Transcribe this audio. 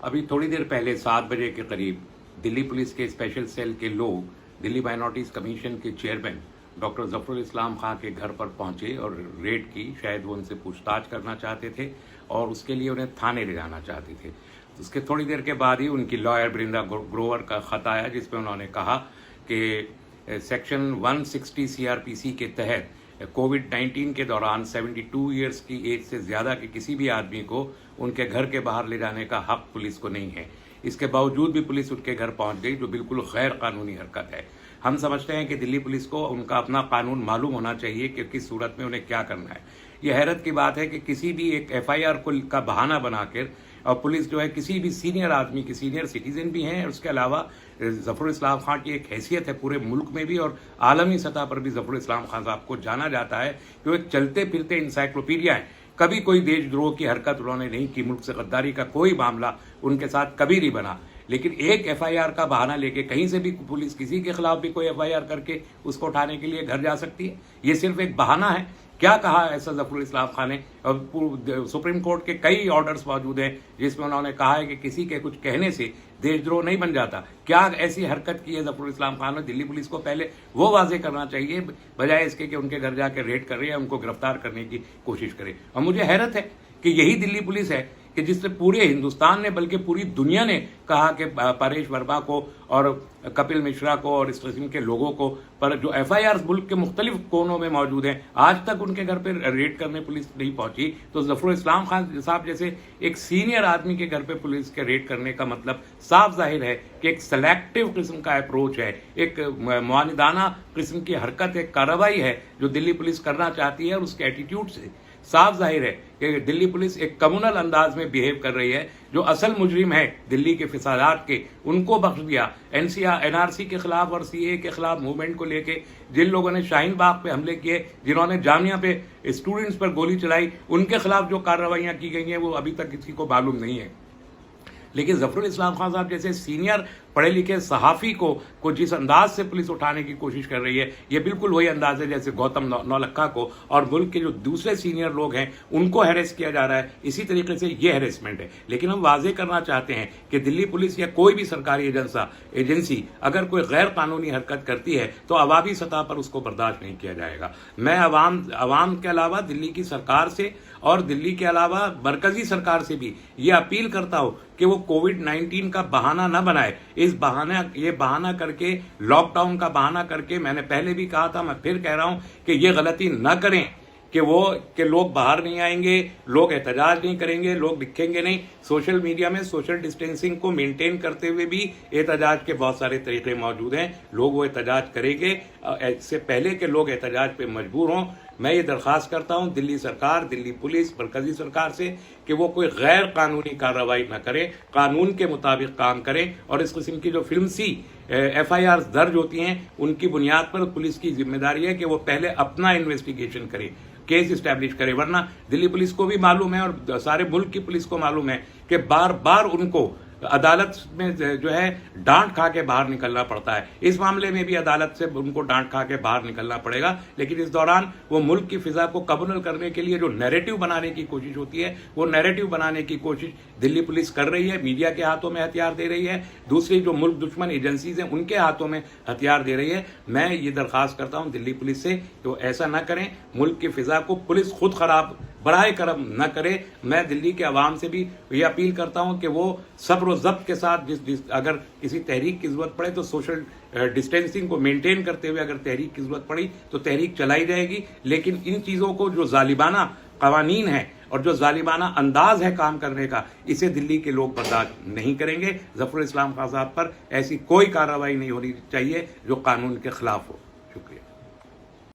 ابھی تھوڑی دیر پہلے 7 بجے کے قریب دلی پولیس کے اسپیشل سیل کے لوگ دلی مائنورٹیز کمیشن کے چیئرمین ڈاکٹر ظفر الاسلام خان کے گھر پر پہنچے اور ریڈ کی. شاید وہ ان سے پوچھ تاچھ کرنا چاہتے تھے اور اس کے لیے انہیں تھانے لے جانا چاہتے تھے. اس کے تھوڑی دیر کے بعد ہی ان کی لائر برندا گروور کا خط آیا جس میں انہوں نے کہا کہ سیکشن 160 CRPC کے تحت کووڈ-19 کے دوران 72 ایئرس کی ایج سے زیادہ کے کسی بھی آدمی کو ان کے گھر کے باہر لے جانے کا حق پولیس کو نہیں ہے. اس کے باوجود بھی پولیس ان کے گھر پہنچ گئی جو بالکل غیر قانونی حرکت ہے. ہم سمجھتے ہیں کہ دلی پولیس کو ان کا اپنا قانون معلوم ہونا چاہیے کہ کس صورت میں انہیں کیا کرنا ہے. یہ حیرت کی بات ہے کہ کسی بھی ایک FIR کا بہانہ بنا کر اور پولیس جو ہے کسی بھی سینئر آدمی کی سینئر سٹیزن بھی ہیں. اس کے علاوہ ظفر الاسلام خان کی ایک حیثیت ہے پورے ملک میں بھی اور عالمی سطح پر بھی ظفر الاسلام خان صاحب کو جانا جاتا ہے کہ وہ ایک چلتے پھرتے انسائکلوپیڈیا ہیں. کبھی کوئی دیش دروہ کی حرکت انہوں نے نہیں کی, ملک سے غداری کا کوئی معاملہ ان کے ساتھ کبھی نہیں بنا. لیکن ایک FIR کا بہانہ لے کے کہیں سے بھی پولیس کسی کے خلاف بھی کوئی FIR کر کے اس کو اٹھانے کے لیے گھر جا سکتی ہے. یہ صرف ایک بہانہ ہے. کیا کہا ایسا ظفر الاسلام خان نے؟ سپریم کورٹ کے کئی آرڈرز موجود ہیں جس میں انہوں نے کہا ہے کہ کسی کے کچھ کہنے سے دیش دروہ نہیں بن جاتا. کیا ایسی حرکت کی ہے ظفر الاسلام خان نے؟ دلی پولیس کو پہلے وہ واضح کرنا چاہیے بجائے اس کے کہ ان کے گھر جا کے ریڈ کر رہے ہیں ان کو گرفتار کرنے کی کوشش کرے. اور مجھے حیرت ہے کہ یہی دلی پولیس ہے کہ جس سے پورے ہندوستان نے بلکہ پوری دنیا نے کہا کہ پریش ورما کو اور کپل مشرا کو اور اس قسم کے لوگوں کو پر جو FIR ملک کے مختلف کونوں میں موجود ہیں آج تک ان کے گھر پہ ریڈ کرنے پولیس نہیں پہنچی. تو ظفر الاسلام خان صاحب جیسے ایک سینئر آدمی کے گھر پہ پولیس کے ریڈ کرنے کا مطلب صاف ظاہر ہے کہ ایک سلیکٹو قسم کا اپروچ ہے, ایک معاندانہ قسم کی حرکت, ایک کارروائی ہے جو دلی پولیس کرنا چاہتی ہے. اور اس کے ایٹیٹیوڈ سے صاف ظاہر ہے کہ دلی پولیس ایک کمیونل انداز میں بیہیو کر رہی ہے. جو اصل مجرم ہے دلی کے فسادات کے ان کو بخش دیا. NRC کے خلاف اور CAA کے خلاف موومنٹ کو لے کے جن لوگوں نے شاہین باغ پہ حملے کیے, جنہوں نے جامعہ پہ اسٹوڈنٹس پر گولی چلائی, ان کے خلاف جو کارروائیاں کی گئی ہیں وہ ابھی تک کسی کو معلوم نہیں ہے. لیکن ظفر الاسلام خان صاحب جیسے سینئر پڑھے لکھے صحافی کو جس انداز سے پولیس اٹھانے کی کوشش کر رہی ہے یہ بالکل وہی انداز ہے جیسے گوتم نولکھا کو اور ملک کے جو دوسرے سینئر لوگ ہیں ان کو ہیریس کیا جا رہا ہے. اسی طریقے سے یہ ہیریسمنٹ ہے. لیکن ہم واضح کرنا چاہتے ہیں کہ دلی پولیس یا کوئی بھی سرکاری ایجنسی اگر کوئی غیر قانونی حرکت کرتی ہے تو عوامی سطح پر اس کو برداشت نہیں کیا جائے گا. میں عوام کے علاوہ دلی کی سرکار سے اور دلی کے علاوہ مرکزی سرکار سے بھی یہ اپیل کرتا ہوں کہ وہ کووڈ-19 کا بہانہ نہ بنائے. یہ بہانہ کر کے لاک ڈاؤن کا بہانہ کر کے, میں نے پہلے بھی کہا تھا, میں پھر کہہ رہا ہوں کہ یہ غلطی نہ کریں کہ لوگ باہر نہیں آئیں گے, لوگ احتجاج نہیں کریں گے, لوگ دکھیں گے نہیں. سوشل میڈیا میں سوشل ڈسٹینسنگ کو مینٹین کرتے ہوئے بھی احتجاج کے بہت سارے طریقے موجود ہیں. لوگ وہ احتجاج کریں گے اس سے پہلے کہ لوگ احتجاج پہ مجبور ہوں. میں یہ درخواست کرتا ہوں دلی سرکار, دلی پولیس, مرکزی سرکار سے کہ وہ کوئی غیر قانونی کارروائی نہ کرے, قانون کے مطابق کام کرے. اور اس قسم کی جو فلمسی FIR درج ہوتی ہیں ان کی بنیاد پر پولیس کی ذمہ داری ہے کہ وہ پہلے اپنا انویسٹیگیشن کرے, کیس اسٹیبلش کرے. ورنہ دلی پولیس کو بھی معلوم ہے اور سارے ملک کی پولیس کو معلوم ہے کہ بار بار ان کو عدالت میں جو ہے ڈانٹ کھا کے باہر نکلنا پڑتا ہے. اس معاملے میں بھی عدالت سے ان کو ڈانٹ کھا کے باہر نکلنا پڑے گا. لیکن اس دوران وہ ملک کی فضا کو کمیونل کرنے کے لیے جو نیریٹو بنانے کی کوشش ہوتی ہے وہ نیریٹو بنانے کی کوشش دلی پولیس کر رہی ہے. میڈیا کے ہاتھوں میں ہتھیار دے رہی ہے, دوسری جو ملک دشمن ایجنسیز ہیں ان کے ہاتھوں میں ہتھیار دے رہی ہے. میں یہ درخواست کرتا ہوں دلی پولیس سے کہ وہ ایسا نہ کریں. ملک کی فضا کو پولیس خود خراب براہ کرم نہ کرے. میں دلی کے عوام سے بھی یہ اپیل کرتا ہوں کہ وہ صبر و ضبط کے ساتھ اگر کسی تحریک کی ضرورت پڑے تو سوشل ڈسٹینسنگ کو مینٹین کرتے ہوئے اگر تحریک کی ضرورت پڑی تو تحریک چلائی جائے گی. لیکن ان چیزوں کو جو ظالمانہ قوانین ہیں اور جو ظالمانہ انداز ہے کام کرنے کا اسے دلی کے لوگ برداشت نہیں کریں گے. ظفر الاسلام خان صاحب پر ایسی کوئی کارروائی نہیں ہونی چاہیے جو قانون کے خلاف ہو.